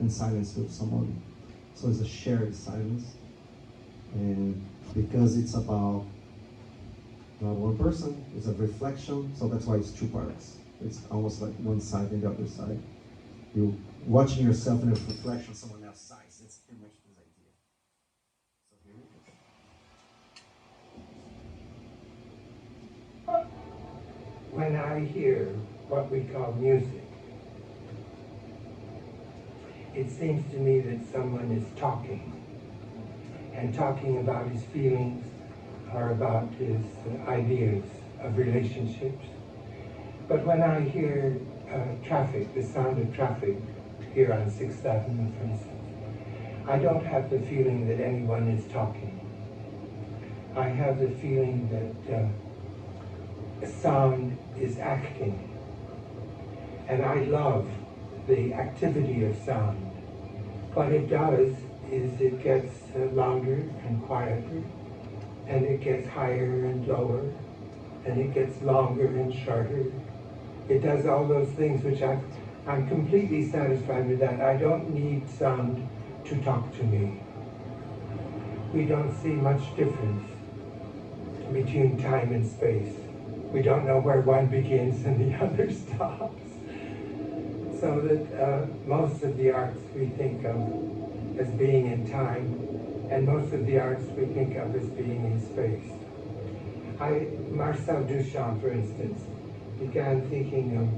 in silence with someone. So it's a shared silence. And because it's about not one person, it's a reflection, so that's why it's two parts. It's almost like one side and the other side. You're watching yourself in a reflection, someone else's side. It's pretty much this idea. So here it is. When I hear what we call music, it seems to me that someone is talking, and talking about his feelings or about his ideas of relationships. But when I hear traffic, the sound of traffic here on 6th Avenue, for instance, I don't have the feeling that anyone is talking. I have the feeling that sound is acting. And I love the activity of sound. What it does is it gets louder and quieter, and it gets higher and lower, and it gets longer and shorter. It does all those things which I'm completely satisfied with that. I don't need sound to talk to me. We don't see much difference between time and space. We don't know where one begins and the other stops. So that most of the arts we think of as being in time, and most of the arts we think of as being in space. Marcel Duchamp, for instance, began thinking of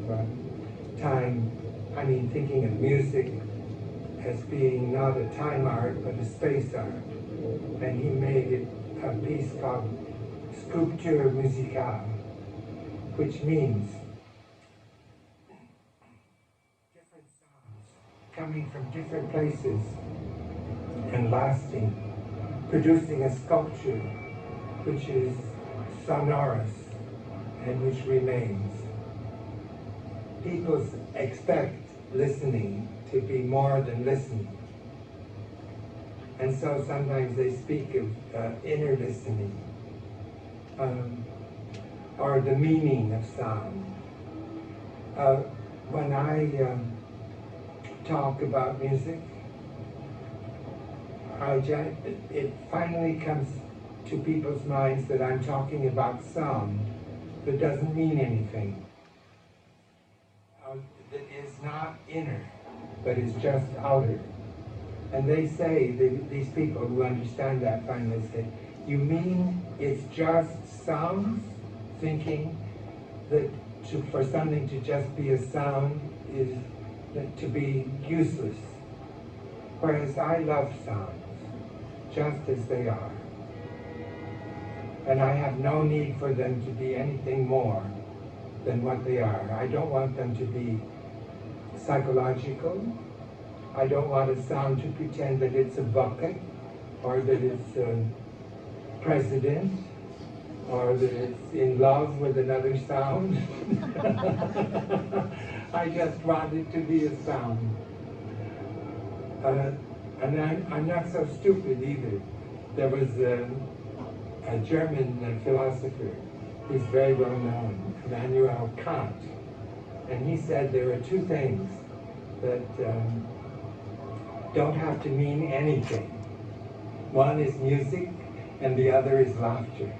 thinking of music as being not a time art, but a space art. And he made a piece called Sculpture Musicale, which means different sounds coming from different places and lasting, producing a sculpture which is sonorous and which remains. People expect listening to be more than listening. And so sometimes they speak of inner listening, or the meaning of sound. When I talk about music, it finally comes to people's minds that I'm talking about sound that doesn't mean anything. That is not inner, but is just outer. And they say, these people who understand that finally say, you mean it's just sounds? Thinking that for something to just be a sound is to be useless. Whereas I love sounds, just as they are. And I have no need for them to be anything more than what they are. I don't want them to be psychological. I don't want a sound to pretend that it's a bucket, or that it's a president, or that it's in love with another sound. I just want it to be a sound. And I'm not so stupid either. There was a German philosopher who's very well known, Immanuel Kant, and he said there are two things that don't have to mean anything. One is music, and the other is laughter.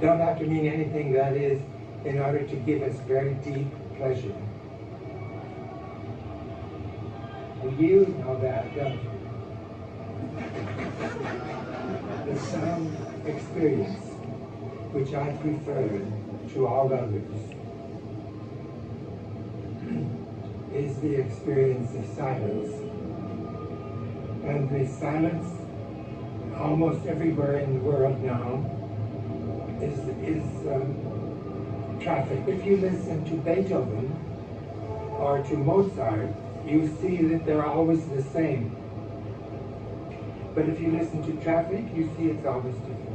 Don't have to mean anything, that is, in order to give us very deep pleasure. You know that, don't you? The sound experience, which I prefer to all others, is the experience of silence. And the silence, almost everywhere in the world now, is traffic. If you listen to Beethoven or to Mozart, you see that they're always the same. But if you listen to traffic, you see it's always different.